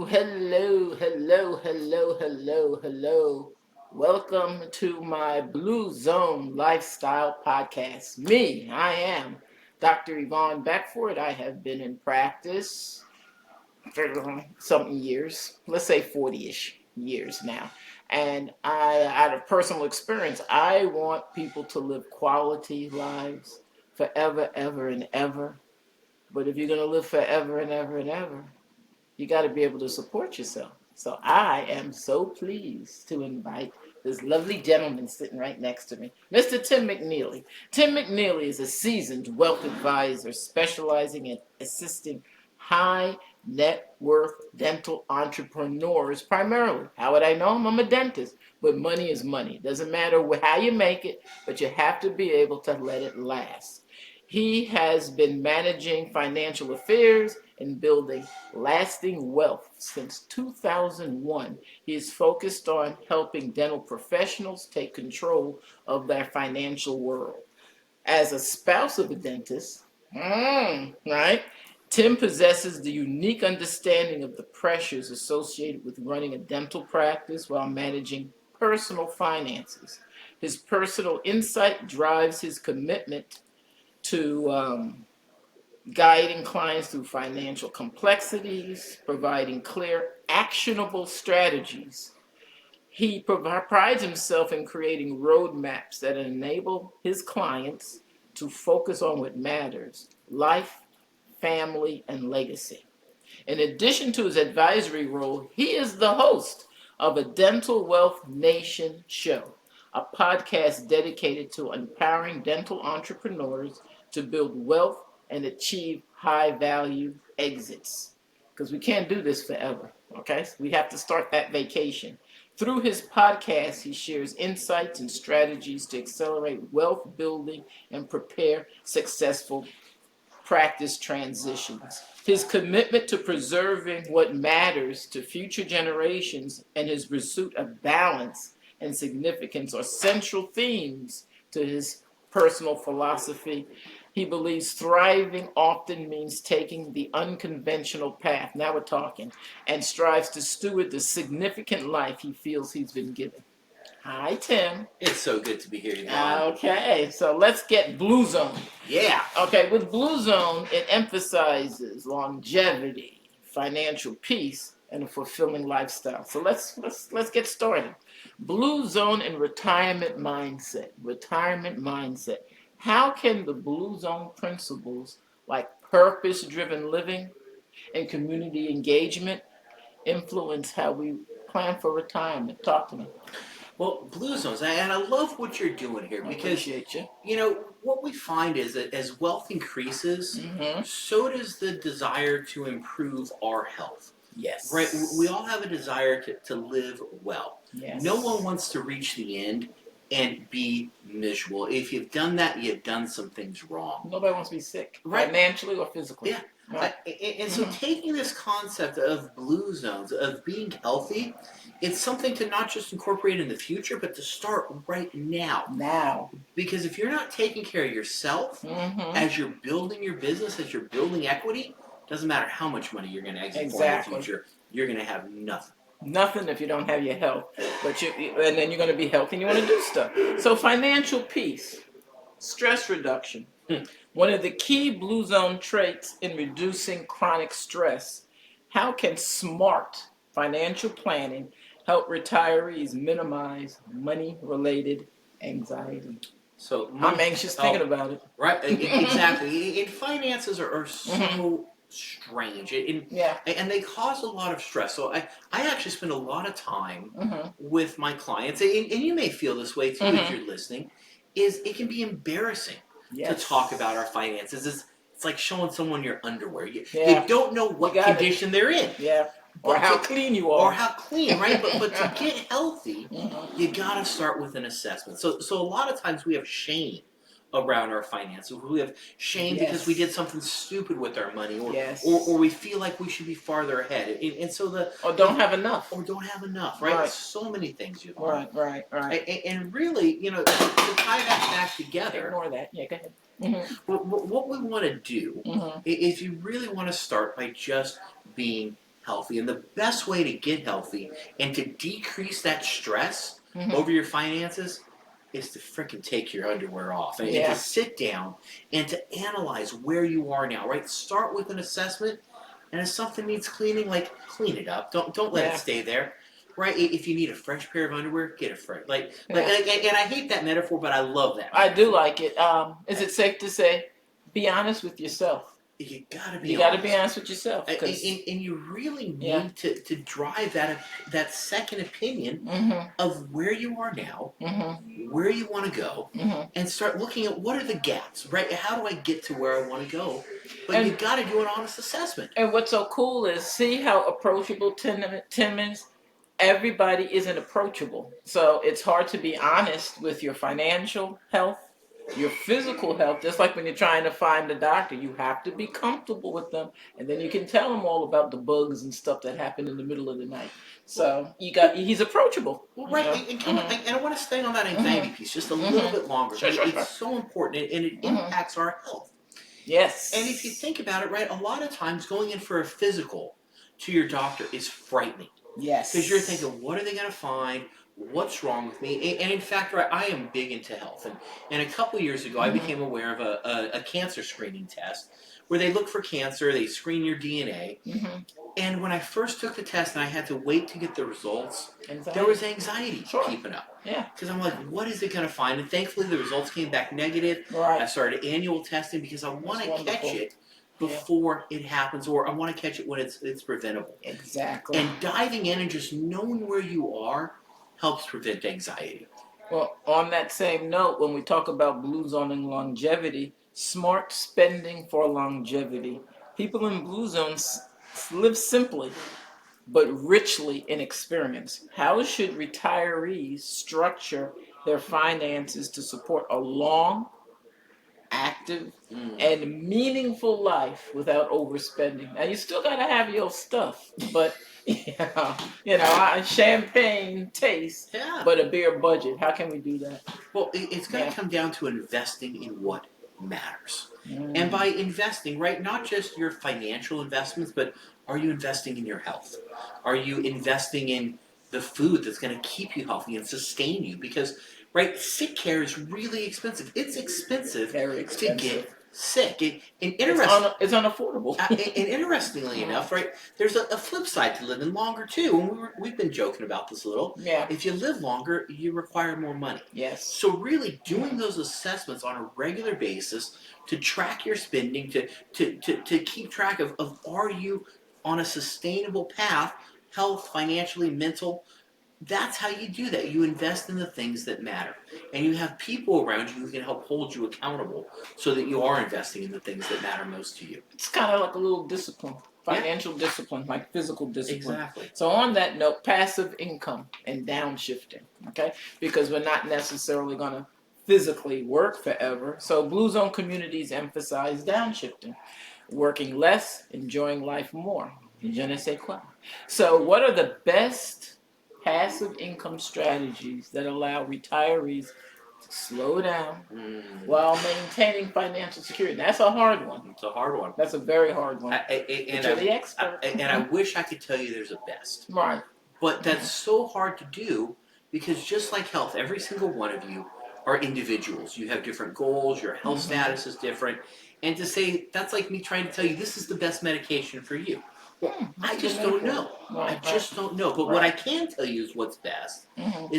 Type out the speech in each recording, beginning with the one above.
hello. Welcome to my Blue Zone Lifestyle Podcast. I am Dr. Yvonne Beckford. I have been in practice for some years, let's say 40-ish years now. And out of personal experience, I want people to live quality lives forever, ever, and ever. But if you're going to live forever and ever and ever, you got to be able to support yourself. So I am so pleased to invite this lovely gentleman sitting right next to me, Mr. Tim McNeely. Tim McNeely is a seasoned wealth advisor specializing in assisting high net worth dental entrepreneurs primarily. How would I know him? I'm a dentist, but money is money. Doesn't matter how you make it, but you have to be able to let it last. He has been managing financial affairs and building lasting wealth since 2001. He is focused on helping dental professionals take control of their financial world. As a spouse of a dentist, right? Tim possesses the unique understanding of the pressures associated with running a dental practice while managing personal finances. His personal insight drives his commitment to guiding clients through financial complexities, providing clear, actionable strategies. He prides himself in creating roadmaps that enable his clients to focus on what matters: life, family, and legacy. In addition to his advisory role, he is the host of a Dental Wealth Nation show, a podcast dedicated to empowering dental entrepreneurs to build wealth and achieve high value exits. Because we can't do this forever, okay? We have to start that vacation. Through his podcast, he shares insights and strategies to accelerate wealth building and prepare successful practice transitions. His commitment to preserving what matters to future generations and his pursuit of balance and significance are central themes to his personal philosophy. He believes thriving often means taking the unconventional path, now we're talking, and strives to steward the significant life he feels he's been given. Hi, Tim. It's so good to be here, Yvonne. Okay, so let's get Blue Zone. Yeah. Okay, with Blue Zone, it emphasizes longevity, financial peace, and a fulfilling lifestyle. So let's get started. Blue Zone and retirement mindset. Retirement mindset. How can the Blue Zone principles like purpose-driven living and community engagement influence how we plan for retirement? Talk to me. Well, Blue Zones, and I love what you're doing here because, what we find is that as wealth increases, so does the desire to improve our health. Yes. Right? We all have a desire to live well. Yes. No one wants to reach the end and be miserable. If you've done that, you've done some things wrong. Nobody wants to be sick, right? Financially or physically. Yeah. Right. And so taking this concept of Blue Zones, of being healthy, it's something to not just incorporate in the future, but to start right now. Now. Because if you're not taking care of yourself, as you're building your business, as you're building equity, doesn't matter how much money you're going to exit for in the future, you're going to have nothing. Nothing if you don't have your health. And then you're going to be healthy and you want to do stuff. So financial peace, stress reduction. One of the key Blue Zone traits in reducing chronic stress. How can smart financial planning help retirees minimize money-related anxiety? So I'm anxious thinking about it. Right, exactly. And finances are so strange. And they cause a lot of stress. So I actually spend a lot of time with my clients, and you may feel this way too if you're listening, is it can be embarrassing to talk about our finances. It's like showing someone your underwear. You don't know what condition they're in. Yeah. Or how clean you are. Or how clean, right? But to get healthy, you got to start with an assessment. So a lot of times we have shame around our finances. We have shame because we did something stupid with our money, or we feel like we should be farther ahead. And so or don't have enough. Right? So many things you want. Right. And really, to tie that back together. Ignore that. Yeah, go ahead. What we want to do is you really want to start by just being healthy. And the best way to get healthy and to decrease that stress over your finances is to frickin' take your underwear off and to sit down and to analyze where you are now, right? Start with an assessment, and if something needs cleaning, like, clean it up. Don't let it stay there, right? If you need a fresh pair of underwear, get a fresh. And I hate that metaphor, but I love that metaphor. I do like it. Is it safe to say, be honest with yourself? You gotta be honest with yourself, and you really need to drive that second opinion of where you are now, where you want to go, and start looking at what are the gaps, right? How do I get to where I want to go? But you got to do an honest assessment. And what's so cool is see how approachable 10 minutes. Everybody isn't approachable, so it's hard to be honest with your financial health, your physical health. Just like when you're trying to find a doctor, you have to be comfortable with them, and then you can tell them all about the bugs and stuff that happen in the middle of the night. So he's approachable. Well, right, and I want to stay on that anxiety piece just a little bit longer. Sure. It's so important, and it impacts our health. Yes. And if you think about it, right, a lot of times going in for a physical to your doctor is frightening. Yes. Because you're thinking, what are they going to find? What's wrong with me? And in fact, right, I am big into health. And a couple years ago, I became aware of a cancer screening test where they look for cancer, they screen your DNA. And when I first took the test and I had to wait to get the results, there was anxiety keeping up. Yeah. Because I'm like, what is it going to find? And thankfully, the results came back negative. Right. I started annual testing because I want to catch it before it happens, or I want to catch it when it's preventable. Exactly. And diving in and just knowing where you are helps prevent anxiety. Well, on that same note, when we talk about blue zone and longevity, smart spending for longevity, people in blue zones live simply but richly in experience. How should retirees structure their finances to support a long, active, and meaningful life without overspending? Now, you still got to have your stuff, but a champagne taste, but a beer budget. How can we do that? Well, it's going to come down to investing in what matters. And by investing, right, not just your financial investments, but are you investing in your health? Are you investing in the food that's going to keep you healthy and sustain you? Because, right, sick care is really expensive. It's expensive, to get sick. It's unaffordable. And interestingly enough, right, there's a flip side to living longer too. And we've been joking about this a little. Yeah. If you live longer, you require more money. Yes. So really doing those assessments on a regular basis to track your spending, to keep track of are you on a sustainable path, health, financially, mental. That's how you do that. You invest in the things that matter. And you have people around you who can help hold you accountable so that you are investing in the things that matter most to you. It's kind of like a little discipline, financial discipline, like physical discipline. Exactly. So on that note, passive income and downshifting, okay? Because we're not necessarily going to physically work forever. So blue zone communities emphasize downshifting, working less, enjoying life more. Je ne sais quoi. So what are the best passive income strategies that allow retirees to slow down while maintaining financial security? That's a hard one. It's a hard one. That's a very hard one. You're the expert. And I wish I could tell you there's a best. Right. But that's so hard to do because just like health, every single one of you are individuals. You have different goals. Your health status is different. And to say, that's like me trying to tell you this is the best medication for you. Well, I just don't know. I just don't know. But what I can tell you is what's best.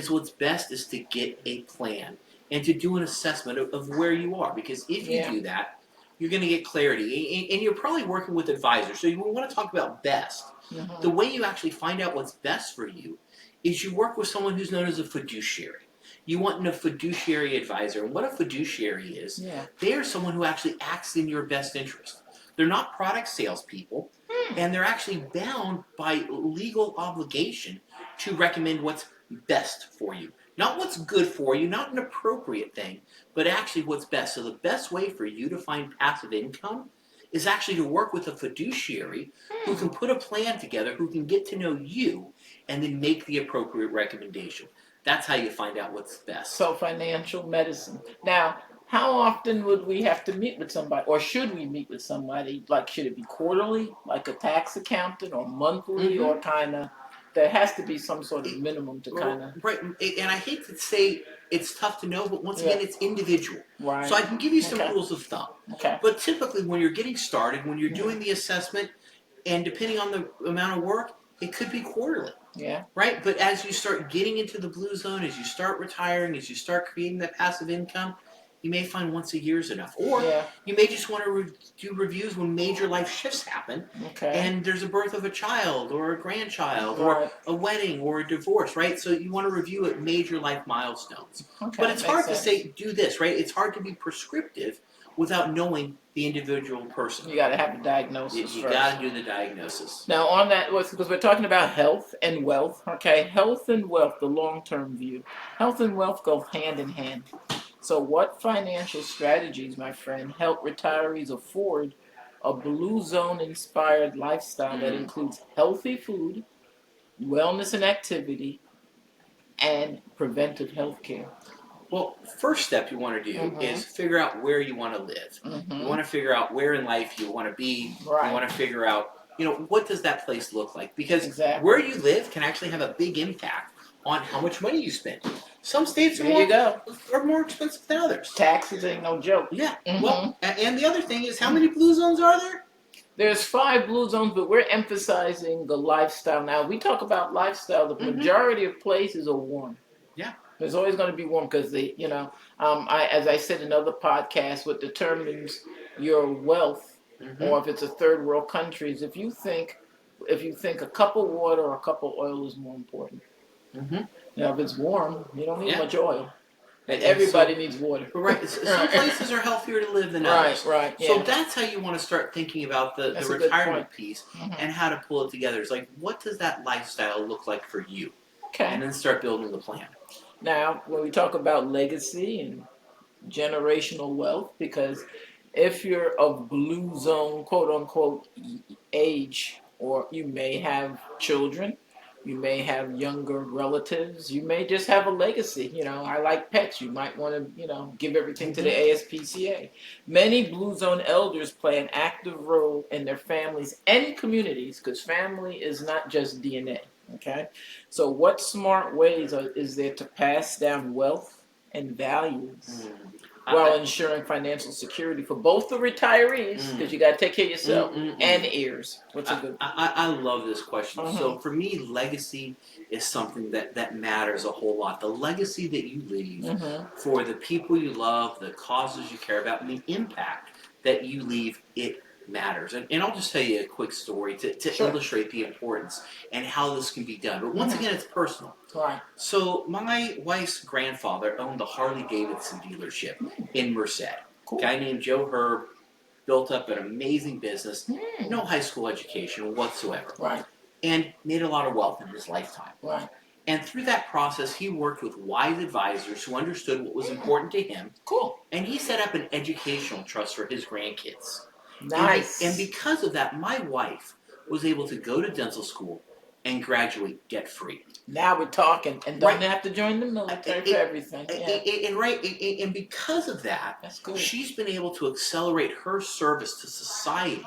What's best is to get a plan and to do an assessment of where you are. Because if you do that, you're going to get clarity. And you're probably working with advisors. So you want to talk about best. The way you actually find out what's best for you is you work with someone who's known as a fiduciary. You want a fiduciary advisor. And what a fiduciary is, they are someone who actually acts in your best interest. They're not product salespeople, and they're actually bound by legal obligation to recommend what's best for you. Not what's good for you, not an appropriate thing, but actually what's best. So the best way for you to find passive income is actually to work with a fiduciary who can put a plan together, who can get to know you, and then make the appropriate recommendation. That's how you find out what's best. So financial medicine. Now, how often would we have to meet with somebody, or should we meet with somebody? Like, should it be quarterly, like a tax accountant, or monthly, or kind of? There has to be some sort of minimum to kind of. Right, and I hate to say it's tough to know, but once again, it's individual. Right. So I can give you some rules of thumb. Okay. But typically, when you're getting started, when you're doing the assessment, and depending on the amount of work, it could be quarterly. Yeah. Right? But as you start getting into the blue zone, as you start retiring, as you start creating that passive income, you may find once a year is enough. Or you may just want to do reviews when major life shifts happen. Okay. And there's a birth of a child or a grandchild or a wedding or a divorce, right? So you want to review at major life milestones. Okay, but it's hard to say, do this, right? It's hard to be prescriptive without knowing the individual person. You got to have the diagnosis. You got to do the diagnosis. Now, on that, because we're talking about health and wealth, okay? Health and wealth, the long-term view. Health and wealth go hand in hand. So what financial strategies, my friend, help retirees afford a blue zone-inspired lifestyle that includes healthy food, wellness and activity, and preventive health care? Well, first step you want to do is figure out where you want to live. You want to figure out where in life you want to be. Right. You want to figure out, what does that place look like? Because where you live can actually have a big impact on how much money you spend. Some states are more expensive than others. Taxes ain't no joke. Yeah. Well, and the other thing is, how many blue zones are there? There's 5 blue zones, but we're emphasizing the lifestyle. Now, we talk about lifestyle. The majority of places are warm. Yeah. There's always going to be warm because as I said in other podcasts, what determines your wealth, or if it's a third world country, is if you think a cup of water or a cup of oil is more important. If it's warm, you don't need much oil. And everybody needs water. Right. Some places are healthier to live than others. Right. Yeah. So that's how you want to start thinking about the retirement piece and how to pull it together. It's like, what does that lifestyle look like for you? Okay. And then start building the plan. Now, when we talk about legacy and generational wealth, because if you're of blue zone, quote unquote, age, or you may have children, you may have younger relatives, you may just have a legacy. I like pets. You might want to, give everything to the ASPCA. Many blue zone elders play an active role in their families and communities, because family is not just DNA. Okay, so what smart ways is there to pass down wealth and values while ensuring financial security for both the retirees, because you got to take care of yourself, and heirs? What's a good? I love this question. So for me, legacy is something that matters a whole lot. The legacy that you leave for the people you love, the causes you care about, and the impact that you leave, it matters. And I'll just tell you a quick story to illustrate the importance and how this can be done. But once again, it's personal. Right. So my wife's grandfather owned the Harley-Davidson dealership in Merced. Cool. A guy named Joe Herb built up an amazing business, no high school education whatsoever. Right. And made a lot of wealth in his lifetime. Right. And through that process, he worked with wise advisors who understood what was important to him. Cool. And he set up an educational trust for his grandkids. Nice. And because of that, my wife was able to go to dental school and graduate debt-free. Now we're talking, and don't have to join the military for everything. And because of that, she's been able to accelerate her service to society,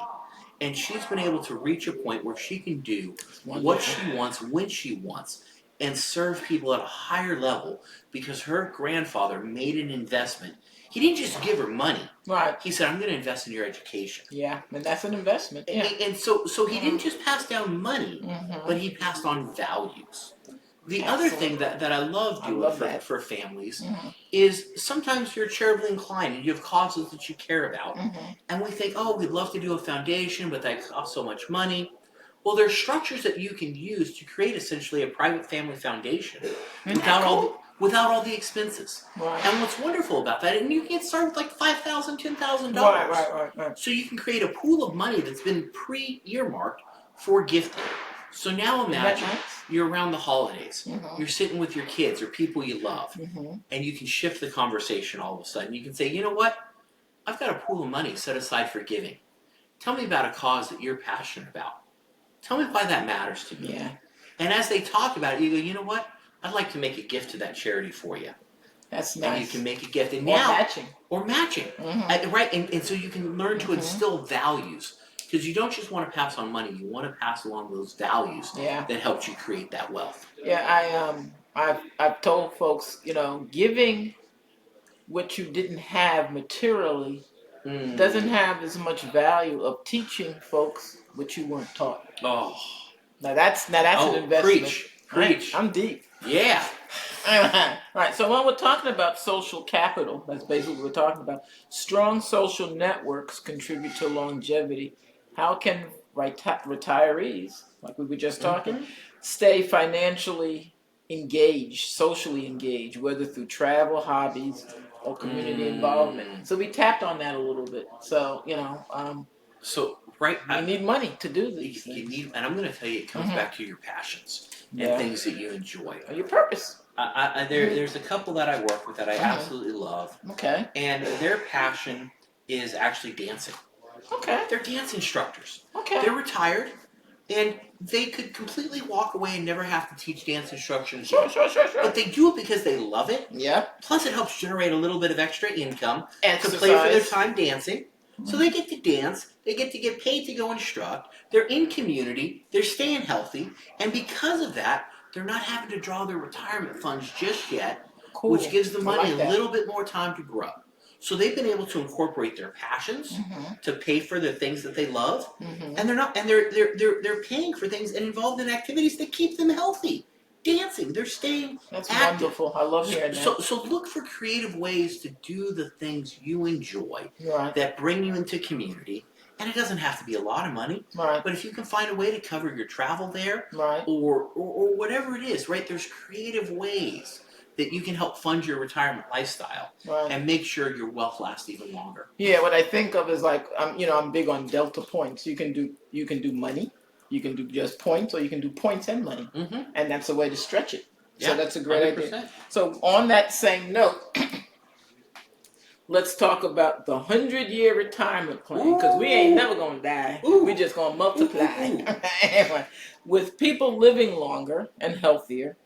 and she's been able to reach a point where she can do what she wants, when she wants, and serve people at a higher level because her grandfather made an investment. He didn't just give her money. Right. He said, I'm going to invest in your education. Yeah, and that's an investment. Yeah. And so he didn't just pass down money, but he passed on values. The other thing that I love doing for families is sometimes you're charitably inclined and you have causes that you care about. And we think, we'd love to do a foundation, but that costs so much money. Well, there's structures that you can use to create essentially a private family foundation without all the expenses. Right. And what's wonderful about that, and you can start with like $5,000, $10,000. Right. So you can create a pool of money that's been pre-earmarked for gifting. So now imagine you're around the holidays. You're sitting with your kids or people you love, and you can shift the conversation all of a sudden. You can say, you know what? I've got a pool of money set aside for giving. Tell me about a cause that you're passionate about. Tell me why that matters to me. Yeah. And as they talk about it, you go, you know what? I'd like to make a gift to that charity for you. That's nice. And you can make a gift. And or now, matching. Or matching. Right? And so you can learn to instill values. Because you don't just want to pass on money, you want to pass along those values that helped you create that wealth. Yeah, I've told folks, giving what you didn't have materially doesn't have as much value of teaching folks what you weren't taught. Oh. Now that's an investment. Preach. Right? I'm deep. Yeah. All right. So when we're talking about social capital, that's basically what we're talking about. Strong social networks contribute to longevity. How can retirees, like we were just talking, stay financially engaged, socially engaged, whether through travel, hobbies, or community involvement? So we tapped on that a little bit. So you need money to do these things. And I'm going to tell you, it comes back to your passions and things that you enjoy. Or your purpose. There's a couple that I work with that I absolutely love. Okay. And their passion is actually dancing. Okay. They're dance instructors. Okay. They're retired, and they could completely walk away and never have to teach dance instruction. Sure. But they do it because they love it. Yeah. Plus, it helps generate a little bit of extra income Exercise. to play for their time dancing. So they get to dance, they get paid to go instruct, they're in community, they're staying healthy, and because of that, they're not having to draw their retirement funds just yet, which gives the money a little bit more time to grow. So they've been able to incorporate their passions to pay for the things that they love, and they're paying for things and involved in activities that keep them healthy. Dancing, they're staying That's active. Wonderful. I love hearing that. So look for creative ways to do the things you enjoy that bring you into community. And it doesn't have to be a lot of money. Right. But if you can find a way to cover your travel there or whatever it is, right? There's creative ways that you can help fund your retirement lifestyle and make sure your wealth lasts even longer. Yeah, what I think of is like I'm big on delta points. You can do money. You can do just points, or you can do points and money. And that's a way to stretch it. So that's a great 100%. Idea. So on that same note, let's talk about the 100-year retirement plan, because we ain't never going to die. We just going to multiply. Anyway, with people living longer and healthier,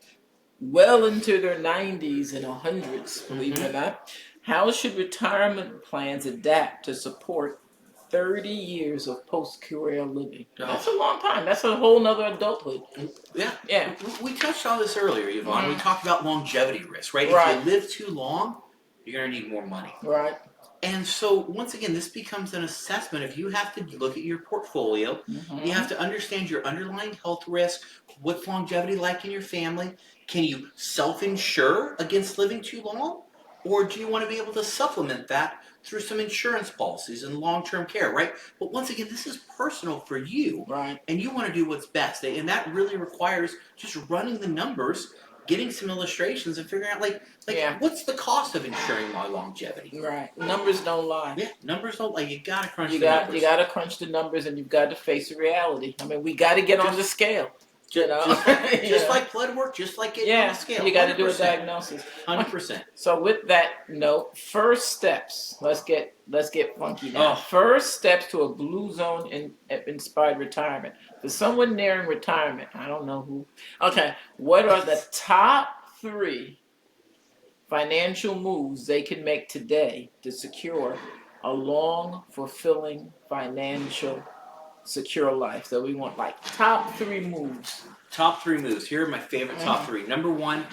well into their 90s and 100s, believe it or not, how should retirement plans adapt to support 30 years of post-career living? That's a long time. That's a whole nother adulthood. Yeah. We touched on this earlier, Yvonne. We talked about longevity risk, right? If you live too long, you're going to need more money. Right. And so, once again, this becomes an assessment. If you have to look at your portfolio, you have to understand your underlying health risk, what's longevity like in your family. Can you self-insure against living too long? Or do you want to be able to supplement that through some insurance policies and long-term care, right? But once again, this is personal for you. Right. And you want to do what's best. And that really requires just running the numbers, getting some illustrations, and figuring out, what's the cost of ensuring my longevity? Right. Numbers don't lie. Yeah, numbers don't lie. You got to crunch the numbers. You got to crunch the numbers, and you've got to face the reality. I mean, we got to get on the scale. Just like blood work, just like getting on the scale. You got to do a diagnosis. 100%. So with that note, first steps. Let's get funky now. First steps to a Blue Zone inspired retirement. For someone nearing retirement, I don't know who. Okay, what are the top 3 financial moves they can make today to secure a long, fulfilling financial secure life? So we want top 3 moves. Top 3 moves. Here are my favorite top 3. Number 1,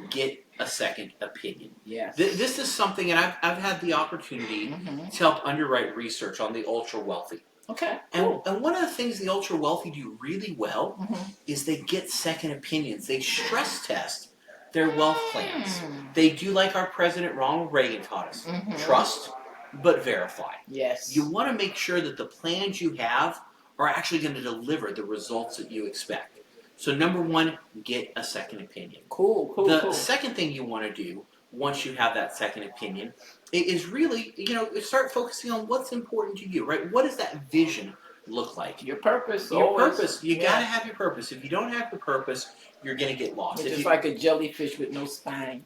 get a second opinion. Yes. This is something, and I've had the opportunity to help underwrite research on the ultra wealthy. Okay. Cool. And one of the things the ultra wealthy do really well is they get second opinions. They stress test their wealth plans. They do like our President Ronald Reagan taught us. Trust, but verify. Yes. You want to make sure that the plans you have are actually going to deliver the results that you expect. So number 1, get a second opinion. Cool. The second thing you want to do once you have that second opinion is really, start focusing on what's important to you, right? What does that vision look like? Your purpose. Purpose. You got to have your purpose. If you don't have the purpose, you're going to get lost. It's just like a jellyfish with no spine.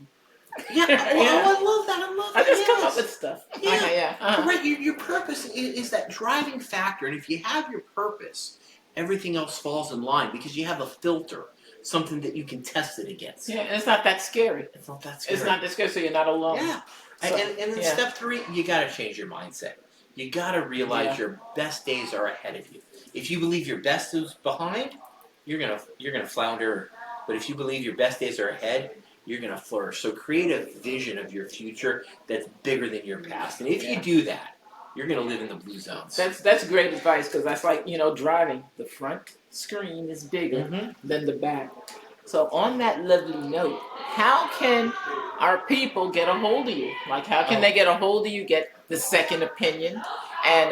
Yeah, I love that. I just come up with stuff. Yeah. Right. Your purpose is that driving factor, and if you have your purpose everything else falls in line because you have a filter, something that you can test it against. Yeah, and it's not that scary. It's not that scary. It's not that scary, so you're not alone. Yeah. So, and then step 3, you got to change your mindset. You got to realize your best days are ahead of you. If you believe your best is behind, you're gonna flounder. But if you believe your best days are ahead, you're gonna flourish. So create a vision of your future that's bigger than your past. And if you do that, you're gonna live in the blue zones. That's great advice, because that's like, driving. The front screen is bigger than the back. So on that lovely note, how can our people get a hold of you? Like, how can they get a hold of you, get the second opinion? And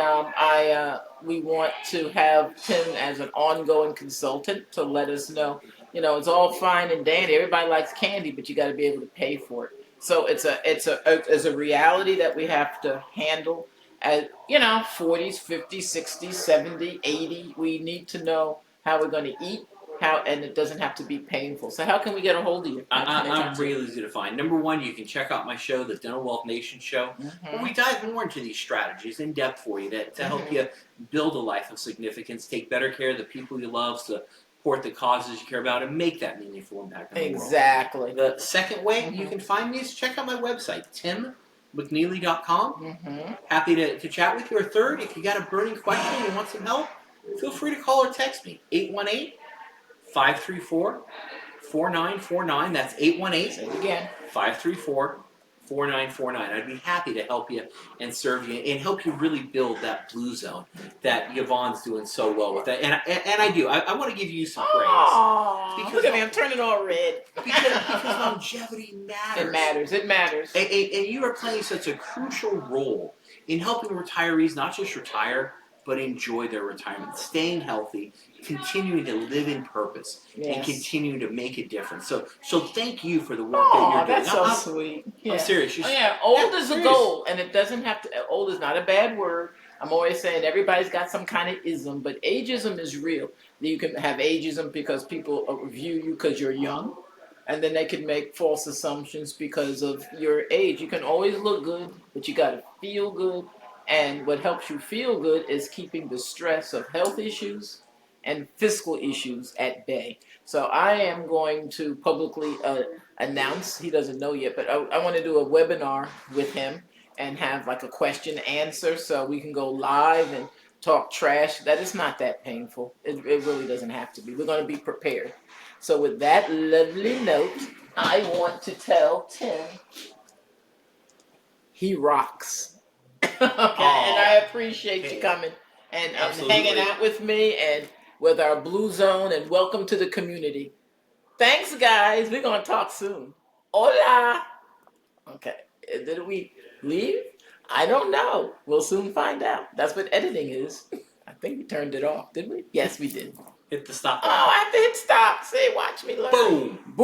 we want to have Tim as an ongoing consultant to let us know. It's all fine and dandy. Everybody likes candy, but you got to be able to pay for it. So it's a reality that we have to handle. At 40s, 50s, 60s, 70s, 80s, we need to know how we're going to eat. And it doesn't have to be painful. So how can we get a hold of you? I'm really easy to find. Number 1, you can check out my show, the Dental Wealth Nation Show, where we dive more into these strategies in depth for you to help you build a life of significance, take better care of the people you love, support the causes you care about, and make that meaningful impact on the world. Exactly. The second way you can find me is check out my website, timmcneely.com. Happy to chat with you. Or third, if you got a burning question and you want some help, feel free to call or text me, 818-534-4949. That's 818. Say it again. 534-4949. I'd be happy to help you and serve you and help you really build that blue zone that Yvonne's doing so well with. That. And I do. I want to give you some praise. Because look at me, I'm turning all red. Because longevity matters. It matters. And you are playing such a crucial role in helping retirees not just retire, but enjoy their retirement, staying healthy, continuing to live in purpose, and continuing to make a difference. So thank you for the work that you're doing. That's so sweet. I'm serious. Old is a goal, and it doesn't have to. Old is not a bad word. I'm always saying everybody's got some kind of ism, but ageism is real. You can have ageism because people view you because you're young, and then they can make false assumptions because of your age. You can always look good, but you got to feel good. And what helps you feel good is keeping the stress of health issues and fiscal issues at bay. So I am going to publicly announce, he doesn't know yet, but I want to do a webinar with him and have like a question answer so we can go live and talk trash. That is not that painful. It really doesn't have to be. We're going to be prepared. So with that lovely note, I want to tell Tim he rocks. Okay, and I appreciate you coming and hanging out with me and with our Blue Zone, and welcome to the community. Thanks, guys. We're going to talk soon. Hola. Okay, did we leave? I don't know. We'll soon find out. That's what editing is. I think we turned it off, did we? Yes, we did. Hit the stop. Oh, I have to hit stop. See, watch me learn. Boom. Boom.